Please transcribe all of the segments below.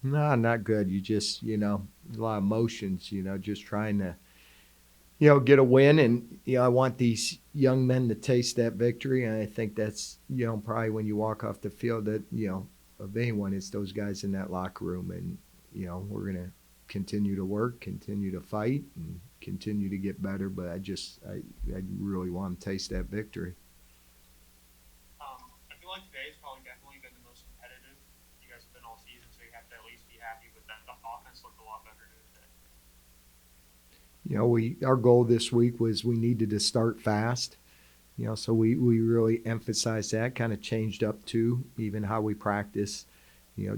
No, not good. You just, a lot of emotions, just trying to, get a win. And, I want these young men to taste that victory. And I think that's, probably when you walk off the field that, of anyone, it's those guys in that locker room. And, we're going to continue to work, continue to fight, and continue to get better. But I really want to taste that victory. I feel like today has probably definitely been the most competitive you guys have been all season, so you have to at least be happy with that. The offense looked a lot better today. Our goal this week was we needed to start fast. So we really emphasized that, kind of changed up too, even how we practice,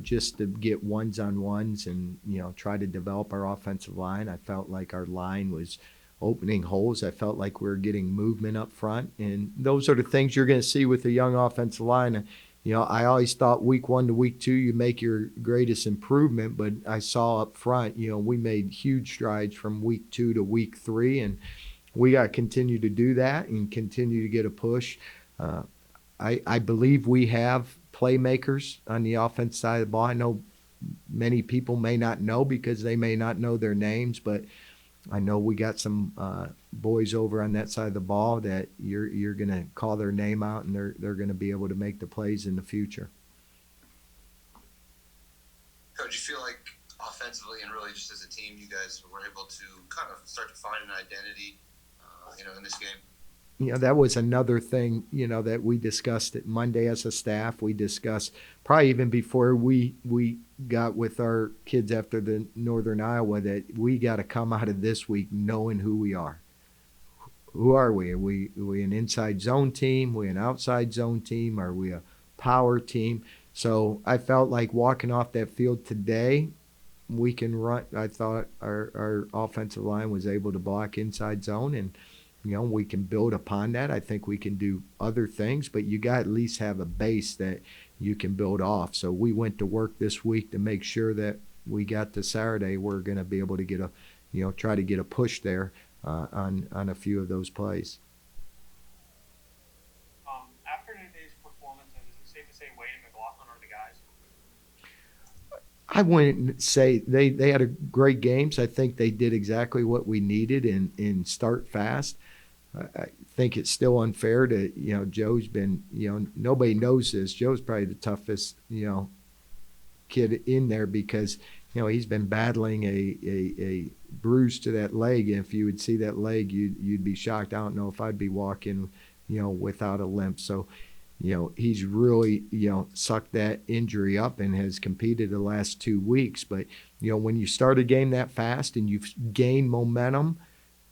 just to get ones on ones and, try to develop our offensive line. I felt like our line was opening holes. I felt like we were getting movement up front. And those are the things you're going to see with a young offensive line. I always thought week 1 to week 2, you make your greatest improvement, but I saw up front, we made huge strides from week 2 to week 3. And we got to continue to do that and continue to get a push. Uh, I believe we have playmakers on the offense side of the ball. I know many people may not know because they may not know their names, but I know we got some boys over on that side of the ball that you're going to call their name out, and they're going to be able to make the plays in the future. Coach, you feel like offensively and really just as a team, you guys were able to kind of start to find an identity, in this game? That was another thing, that we discussed it Monday as a staff. We discussed probably even before we got with our kids after the Northern Iowa that we got to come out of this week knowing who we are. Who are we? Are we an inside zone team? Are we an outside zone team? Are we a power team? So I felt like walking off that field today, we can run. I thought our offensive line was able to block inside zone, and we can build upon that. I think we can do other things, but you got to at least have a base that you can build off. So we went to work this week to make sure that we got to Saturday, we're going to be able to get a, try to get a push there on a few of those plays. After today's performance, is it safe to say Wade and McLaughlin are the guys? I wouldn't say they had a great games. I think they did exactly what we needed and start fast. I think it's still unfair to, Joe's been, nobody knows this. Joe's probably the toughest, kid in there because, he's been battling a bruise to that leg. And if you would see that leg, you'd be shocked. I don't know if I'd be walking, without a limp. So, he's really, sucked that injury up and has competed the last 2 weeks. But, when you start a game that fast and you've gained momentum,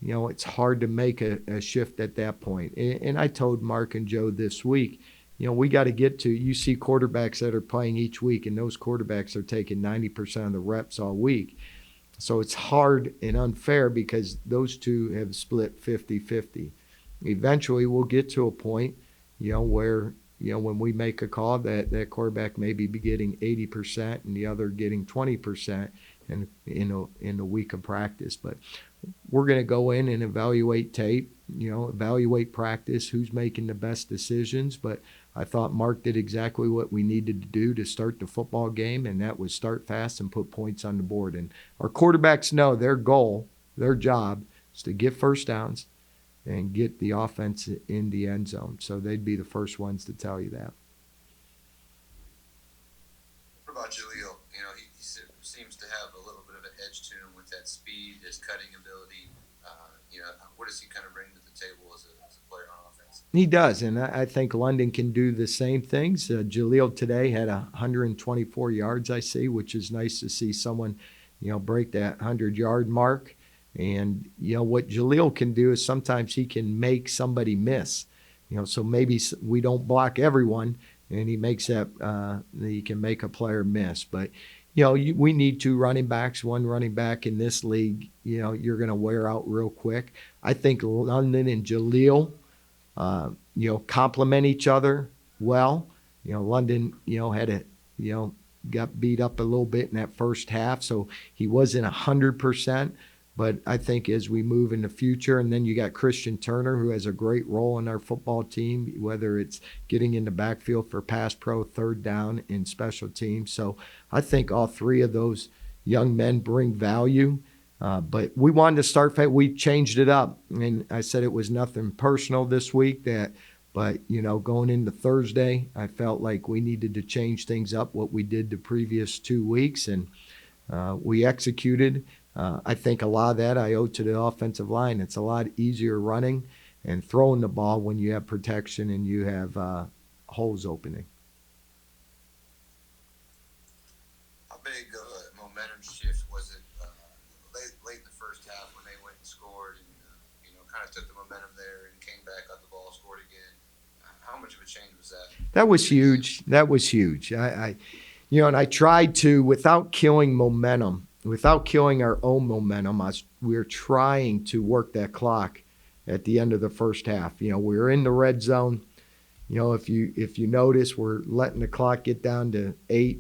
it's hard to make a shift at that point. And I told Mark and Joe this week, we got to get to, you see quarterbacks that are playing each week, and those quarterbacks are taking 90% of the reps all week. So it's hard and unfair because those two have split 50-50. Eventually, we'll get to a point, where, when we make a call that quarterback may be getting 80% and the other getting 20% in a week of practice. But we're going to go in and evaluate tape, evaluate practice, who's making the best decisions. But I thought Mark did exactly what we needed to do to start the football game, and that was start fast and put points on the board. And our quarterbacks know their goal, their job, is to get first downs and get the offense in the end zone. So they'd be the first ones to tell you that. What about Jaleel? He seems to have a little bit of an edge to him with that speed, his cutting ability. What does he kind of bring to the table as a player on offense? He does, and I think London can do the same things. Jaleel today had 124 yards, I see, which is nice to see someone, break that 100-yard mark. And, what Jaleel can do is sometimes he can make somebody miss. So maybe we don't block everyone, and he makes that he can make a player miss. But, we need two running backs, one running back in this league, you're going to wear out real quick. I think London and Jaleel, complement each other well. London, had a, got beat up a little bit in that first half, so he wasn't 100%. But I think as we move in the future, and then you got Christian Turner, who has a great role in our football team, whether it's getting in the backfield for pass pro, third down, and special teams. So I think all three of those young men bring value. But we wanted to start. We changed it up, and I said it was nothing personal this week. But going into Thursday, I felt like we needed to change things up. What we did the previous 2 weeks, and we executed. I think a lot of that I owe to the offensive line. It's a lot easier running and throwing the ball when you have protection and you have holes opening. How big of a momentum shift was it late in the first half when they went and scored and kind of took the momentum there and came back, got the ball, scored again? How much of a change was that? That was huge. That was huge. And I tried to, without killing momentum, without killing our own momentum, we were trying to work that clock at the end of the first half. We were in the red zone. If you notice, we're letting the clock get down to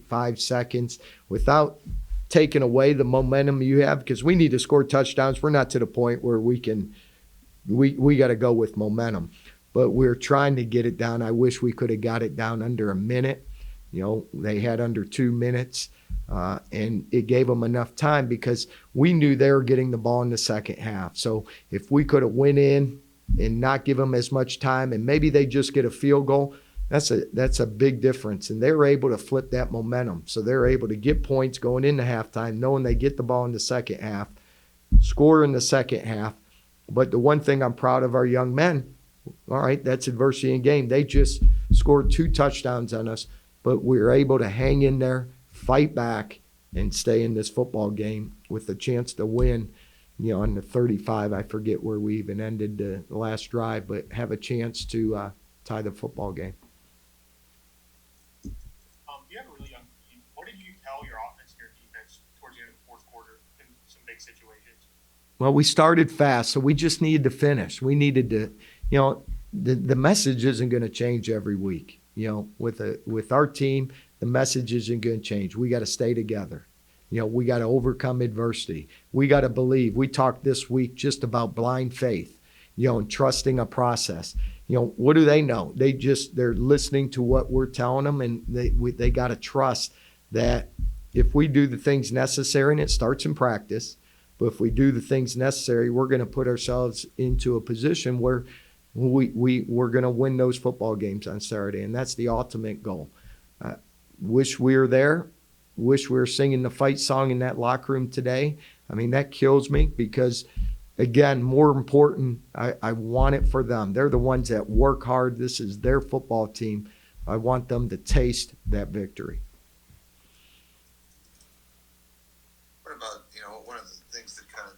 5 seconds without taking away the momentum you have, because we need to score touchdowns. We're not to the point where we got to go with momentum. But we're trying to get it down. I wish we could have got it down under a minute. They had under 2 minutes. And it gave them enough time because we knew they were getting the ball in the second half. So if we could have went in and not give them as much time and maybe they just get a field goal, that's a big difference. And they were able to flip that momentum. So they're able to get points going into halftime, knowing they get the ball in the second half, score in the second half. But the one thing I'm proud of our young men, all right, that's adversity in game. They just scored 2 touchdowns on us, but we were able to hang in there, fight back, and stay in this football game with a chance to win, on the 35. I forget where we even ended the last drive, but have a chance to tie the football game. You have a really young team. What did you tell your offense and your defense towards the end of the fourth quarter in some big situations? Well, we started fast, so we just needed to finish. We needed to, the message isn't going to change every week. With our team, the message isn't going to change. We got to stay together. We got to overcome adversity. We got to believe. We talked this week just about blind faith, and trusting a process. What do they know? They're listening to what we're telling them, and they got to trust that if we do the things necessary, and it starts in practice, but if we do the things necessary, we're going to put ourselves into a position where we're going to win those football games on Saturday, and that's the ultimate goal. Wish we were there. Wish we were singing the fight song in that locker room today. I mean, that kills me because, again, more important, I want it for them. They're the ones that work hard. This is their football team. I want them to taste that victory. What about, one of the things that kind of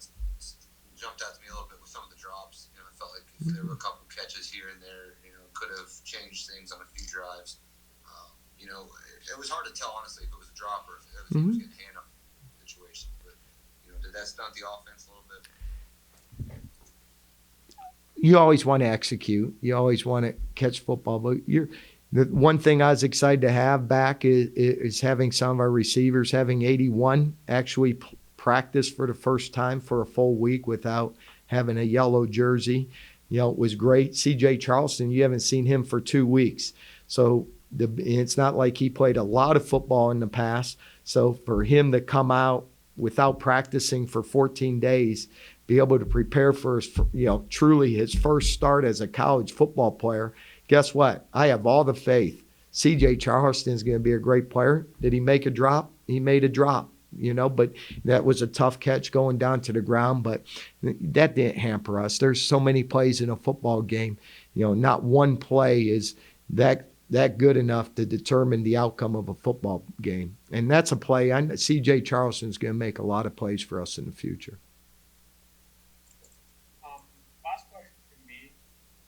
jumped out to me a little bit with some of the drops? I felt like if there were a couple catches here and there, could have changed things on a few drives. It was hard to tell, honestly, if it was a drop or if everything was getting hand up situation. But, did that stunt the offense a little bit? You always want to execute. You always want to catch football. But the one thing I was excited to have back is having some of our receivers, having 81 actually practice for the first time for a full week without having a yellow jersey. It was great. C.J. Charleston, you haven't seen him for 2 weeks. So it's not like he played a lot of football in the past. So for him to come out without practicing for 14 days, be able to prepare for his, truly his first start as a college football player, guess what? I have all the faith. C.J. Charleston is going to be a great player. Did he make a drop? He made a drop, but that was a tough catch going down to the ground, but that didn't hamper us. There's so many plays in a football game. Not one play is that good enough to determine the outcome of a football game. And that's a play. C.J. Charleston's going to make a lot of plays for us in the future. Last question from me.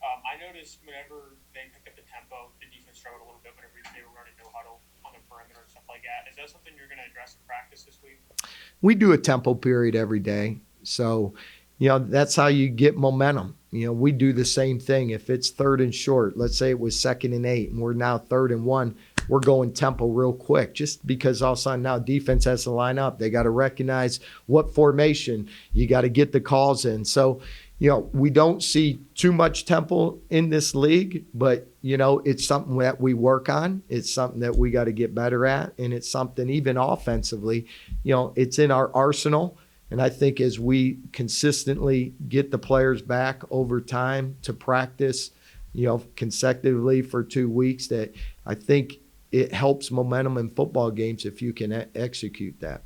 I noticed whenever they picked up the tempo, the defense struggled a little bit whenever they were running no huddle on the perimeter and stuff like that. Is that something you're going to address in practice this week? We do a tempo period every day. So, that's how you get momentum. We do the same thing. If it's 3rd and short, let's say it was 2nd and 8, and we're now 3rd and 1, we're going tempo real quick just because all of a sudden now defense has to line up. They got to recognize what formation. You got to get the calls in. So, we don't see too much tempo in this league, but, it's something that we work on. It's something that we got to get better at. And it's something even offensively, it's in our arsenal. And I think as we consistently get the players back over time to practice, consecutively for 2 weeks, that I think it helps momentum in football games if you can execute that.